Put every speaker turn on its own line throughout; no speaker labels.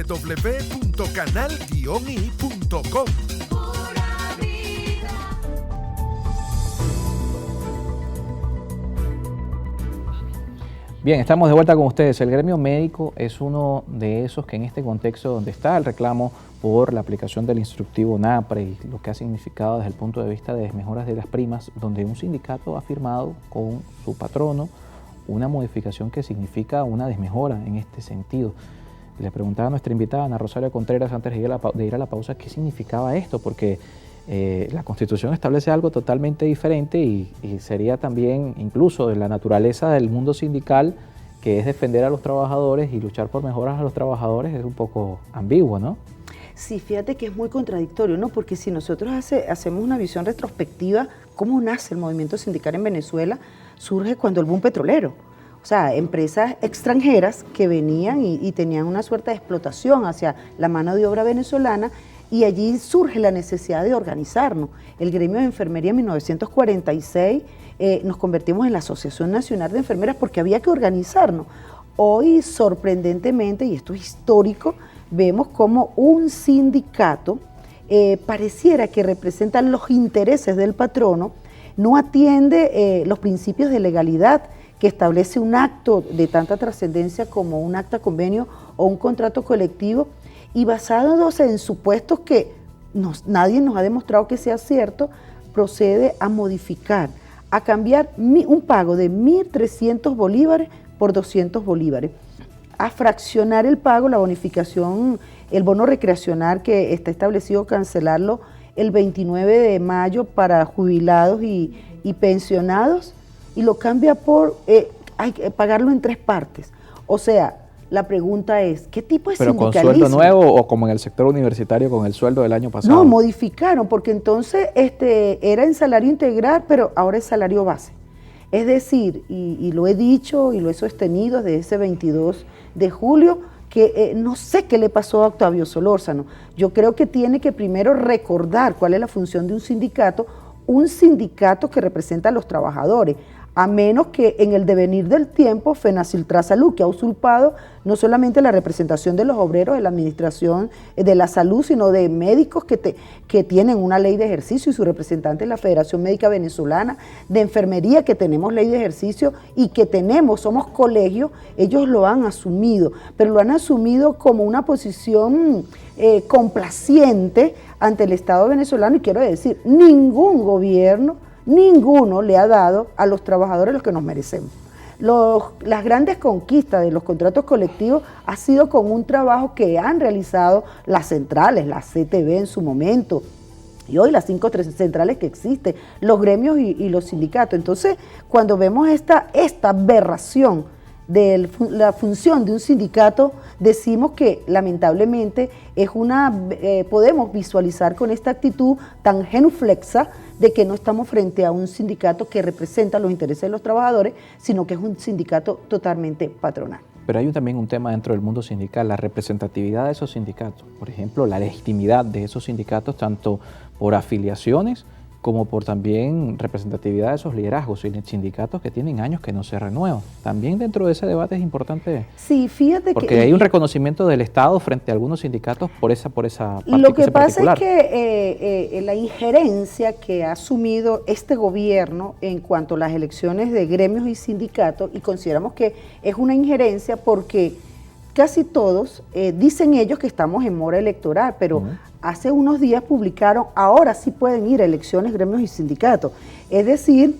www.canal-i.com.
Bien, estamos de vuelta con ustedes. El gremio médico es uno de esos que en este contexto donde está el reclamo por la aplicación del instructivo NAPRE y lo que ha significado desde el punto de vista de mejoras de las primas, donde un sindicato ha firmado con su patrono una modificación que significa una desmejora en este sentido. Le preguntaba a nuestra invitada, Ana Rosario Contreras, antes de ir a la pausa, qué significaba esto, porque la Constitución establece algo totalmente diferente y sería también incluso de la naturaleza del mundo sindical, que es defender a los trabajadores y luchar por mejoras a los trabajadores, es un poco ambiguo, ¿no?
Sí, fíjate que es muy contradictorio, ¿no? Porque si nosotros hacemos una visión retrospectiva, ¿cómo nace el movimiento sindical en Venezuela? Surge cuando el boom petrolero. O sea, empresas extranjeras que venían y tenían una suerte de explotación hacia la mano de obra venezolana, y allí surge la necesidad de organizarnos. El gremio de enfermería en 1946 nos convertimos en la Asociación Nacional de Enfermeras porque había que organizarnos. Hoy, sorprendentemente, y esto es histórico, vemos como un sindicato pareciera que representa los intereses del patrono, no atiende los principios de legalidad que establece un acto de tanta trascendencia como un acta convenio o un contrato colectivo, y basados en supuestos que nadie nos ha demostrado que sea cierto, procede a modificar, a cambiar un pago de 1.300 bolívares por 200 bolívares, a fraccionar el pago, la bonificación, el bono recreacional que está establecido, cancelarlo el 29 de mayo para jubilados y pensionados, y lo cambia por, hay que pagarlo en 3 partes. O sea, la pregunta es, ¿qué tipo de sindicalismo?
¿Pero con sueldo nuevo o como en el sector universitario con el sueldo del año pasado?
No, modificaron, porque entonces era en salario integral, pero ahora es salario base. Es decir, y lo he dicho y lo he sostenido desde ese 22 de julio, que no sé qué le pasó a Octavio Solórzano. Yo creo que tiene que primero recordar cuál es la función de un sindicato que representa a los trabajadores, a menos que en el devenir del tiempo Fenasiltrasalud, que ha usurpado no solamente la representación de los obreros de la administración de la salud, sino de médicos que tienen una ley de ejercicio, y su representante es la Federación Médica Venezolana, de enfermería, que tenemos ley de ejercicio y que somos colegios. Ellos lo han asumido, pero lo han asumido como una posición complaciente ante el Estado venezolano, y quiero decir, ningún gobierno, ninguno le ha dado a los trabajadores lo que nos merecemos. Las grandes conquistas de los contratos colectivos ha sido con un trabajo que han realizado las centrales, la CTV en su momento, y hoy las 5 centrales que existen, los gremios y los sindicatos. Entonces, cuando vemos esta aberración de la función de un sindicato, decimos que lamentablemente podemos visualizar con esta actitud tan genuflexa de que no estamos frente a un sindicato que representa los intereses de los trabajadores, sino que es un sindicato totalmente patronal.
Pero hay también un tema dentro del mundo sindical, la representatividad de esos sindicatos. Por ejemplo, la legitimidad de esos sindicatos, tanto por afiliaciones como por también representatividad de esos liderazgos y sindicatos que tienen años que no se renuevan. También dentro de ese debate es importante.
Sí, fíjate
porque hay un reconocimiento del Estado frente a algunos sindicatos por esa
Lo que pasa es que la injerencia que ha asumido este gobierno en cuanto a las elecciones de gremios y sindicatos, y consideramos que es una injerencia porque casi todos dicen ellos que estamos en mora electoral, pero hace unos días publicaron, ahora sí pueden ir a elecciones, gremios y sindicatos. Es decir,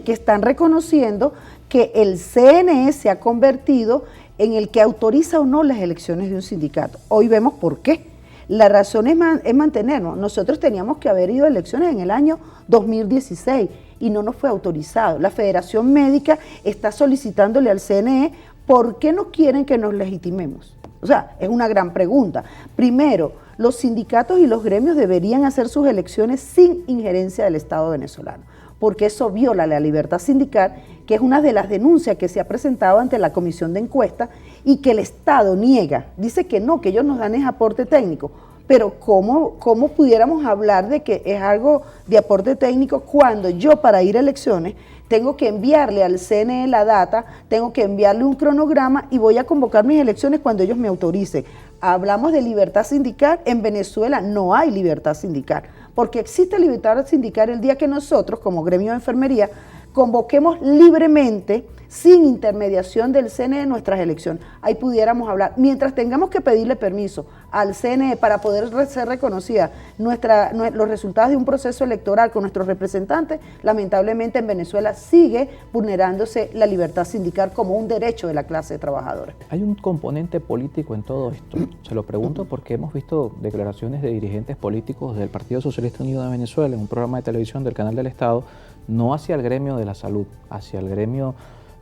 que están reconociendo que el CNE se ha convertido en el que autoriza o no las elecciones de un sindicato. Hoy vemos por qué. La razón es mantenernos. Nosotros teníamos que haber ido a elecciones en el año 2016 y no nos fue autorizado. La Federación Médica está solicitándole al CNE por qué no quieren que nos legitimemos. O sea, es una gran pregunta. Primero, los sindicatos y los gremios deberían hacer sus elecciones sin injerencia del Estado venezolano, porque eso viola la libertad sindical, que es una de las denuncias que se ha presentado ante la Comisión de Encuesta, y que el Estado niega, dice que no, que ellos nos dan ese aporte técnico. Pero ¿cómo pudiéramos hablar de que es algo de aporte técnico cuando yo, para ir a elecciones, tengo que enviarle al CNE la data, tengo que enviarle un cronograma y voy a convocar mis elecciones cuando ellos me autoricen? hablamos de libertad sindical, en Venezuela no hay libertad sindical, porque existe libertad sindical el día que nosotros, como gremio de enfermería, convoquemos libremente, sin intermediación del CNE, nuestras elecciones. Ahí pudiéramos hablar. Mientras tengamos que pedirle permiso al CNE para poder ser reconocida los resultados de un proceso electoral con nuestros representantes, lamentablemente en Venezuela sigue vulnerándose la libertad sindical como un derecho de la clase trabajadora.
Hay un componente político en todo esto. Se lo pregunto porque hemos visto declaraciones de dirigentes políticos del Partido Socialista Unido de Venezuela en un programa de televisión del Canal del Estado, no hacia el gremio de la salud, hacia el gremio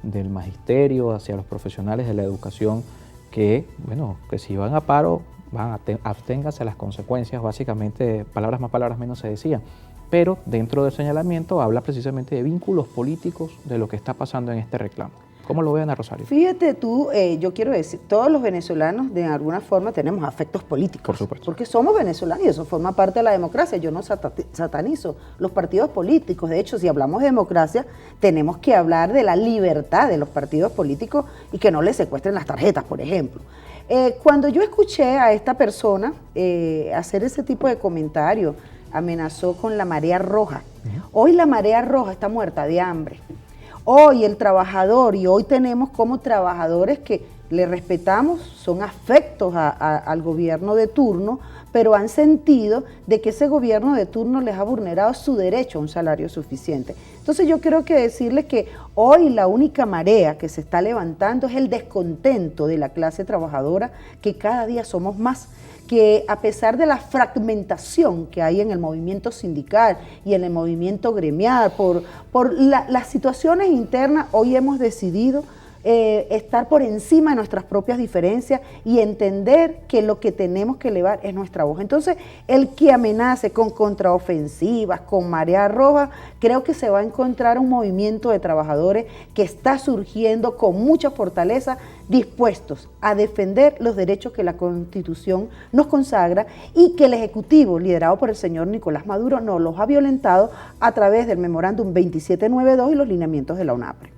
del magisterio, hacia los profesionales de la educación, que, bueno, que si van a paro, absténganse a las consecuencias, básicamente, palabras más, palabras menos se decía. Pero dentro del señalamiento habla precisamente de vínculos políticos de lo que está pasando en este reclamo. ¿Cómo lo ven, Ana Rosario?
Fíjate tú, yo quiero decir, todos los venezolanos de alguna forma tenemos afectos políticos.
Por supuesto.
Porque somos venezolanos y eso forma parte de la democracia. Yo no satanizo los partidos políticos. De hecho, si hablamos de democracia, tenemos que hablar de la libertad de los partidos políticos y que no les secuestren las tarjetas, por ejemplo. Cuando yo escuché a esta persona hacer ese tipo de comentario, amenazó con la marea roja. Hoy la marea roja está muerta de hambre. Hoy el trabajador, y hoy tenemos como trabajadores que le respetamos, son afectos al gobierno de turno, pero han sentido de que ese gobierno de turno les ha vulnerado su derecho a un salario suficiente. Entonces yo quiero que decirles que hoy la única marea que se está levantando es el descontento de la clase trabajadora, que cada día somos más, que a pesar de la fragmentación que hay en el movimiento sindical y en el movimiento gremial, por las situaciones internas, hoy hemos decidido estar por encima de nuestras propias diferencias y entender que lo que tenemos que elevar es nuestra voz. Entonces, el que amenace con contraofensivas, con marea roja, creo que se va a encontrar un movimiento de trabajadores que está surgiendo con mucha fortaleza, dispuestos a defender los derechos que la Constitución nos consagra y que el Ejecutivo, liderado por el señor Nicolás Maduro, nos los ha violentado a través del memorándum 2792 y los lineamientos de la UNAPRE.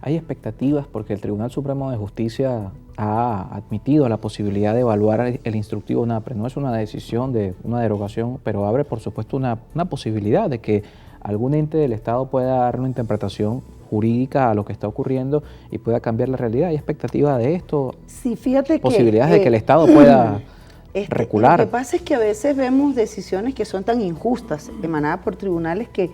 Hay expectativas porque el Tribunal Supremo de Justicia ha admitido la posibilidad de evaluar el instructivo UNAPRE. No es una decisión de una derogación, pero abre por supuesto una posibilidad de que algún ente del Estado pueda dar una interpretación jurídica a lo que está ocurriendo y pueda cambiar la realidad. ¿Hay expectativa de esto?
Sí, fíjate
posibilidades de que el Estado pueda recular.
Lo que pasa es que a veces vemos decisiones que son tan injustas, emanadas por tribunales, que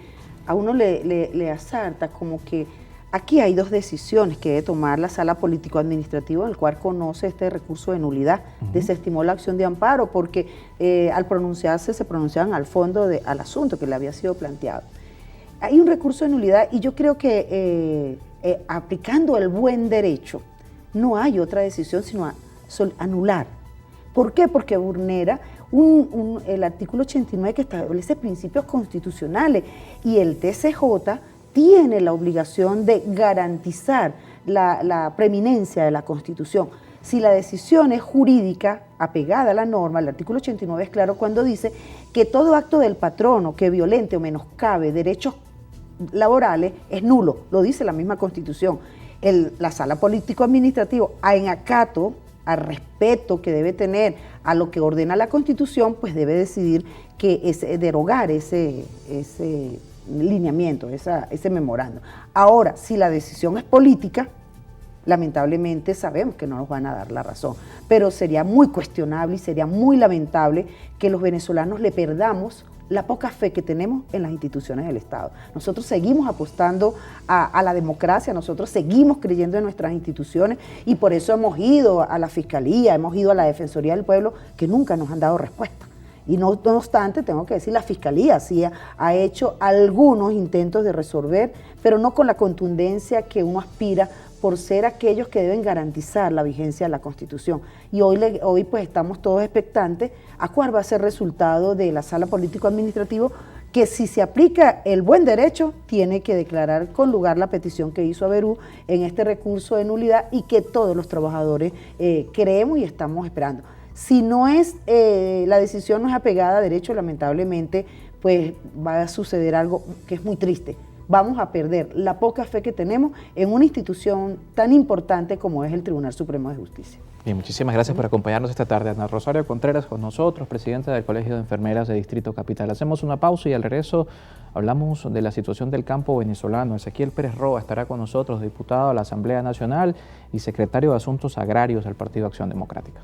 a uno le asarta como que aquí hay dos decisiones que debe tomar la Sala Político-Administrativa, el cual conoce este recurso de nulidad. Desestimó la acción de amparo porque al pronunciarse se pronunciaban al fondo al asunto que le había sido planteado. Hay un recurso de nulidad y yo creo que aplicando el buen derecho no hay otra decisión sino anular. ¿Por qué? Porque vulnera el artículo 89 que establece principios constitucionales y el TCJ tiene la obligación de garantizar la preeminencia de la Constitución. Si la decisión es jurídica, apegada a la norma, el artículo 89 es claro cuando dice que todo acto del patrono que violente o menoscabe derechos laborales es nulo, lo dice la misma Constitución. La Sala Político-Administrativa, en acato al respeto que debe tener a lo que ordena la Constitución, pues debe decidir que derogar ese lineamiento, ese memorando. Ahora, si la decisión es política, lamentablemente sabemos que no nos van a dar la razón, pero sería muy cuestionable y sería muy lamentable que los venezolanos le perdamos la poca fe que tenemos en las instituciones del Estado. Nosotros seguimos apostando a la democracia, nosotros seguimos creyendo en nuestras instituciones y por eso hemos ido a la Fiscalía, hemos ido a la Defensoría del Pueblo, que nunca nos han dado respuesta. Y no obstante, tengo que decir, la Fiscalía sí ha hecho algunos intentos de resolver, pero no con la contundencia que uno aspira por ser aquellos que deben garantizar la vigencia de la Constitución. Y hoy pues estamos todos expectantes a cuál va a ser el resultado de la Sala Político-Administrativa, que si se aplica el buen derecho, tiene que declarar con lugar la petición que hizo Averú en este recurso de nulidad y que todos los trabajadores creemos y estamos esperando. Si no es, la decisión no es apegada a derecho, lamentablemente, pues va a suceder algo que es muy triste. vamos a perder la poca fe que tenemos en una institución tan importante como es el Tribunal Supremo de Justicia.
Bien, muchísimas gracias por acompañarnos esta tarde. Ana Rosario Contreras con nosotros, presidenta del Colegio de Enfermeras de Distrito Capital. Hacemos una pausa y al regreso hablamos de la situación del campo venezolano. Ezequiel Pérez Roa estará con nosotros, diputado a la Asamblea Nacional y secretario de Asuntos Agrarios del Partido Acción Democrática.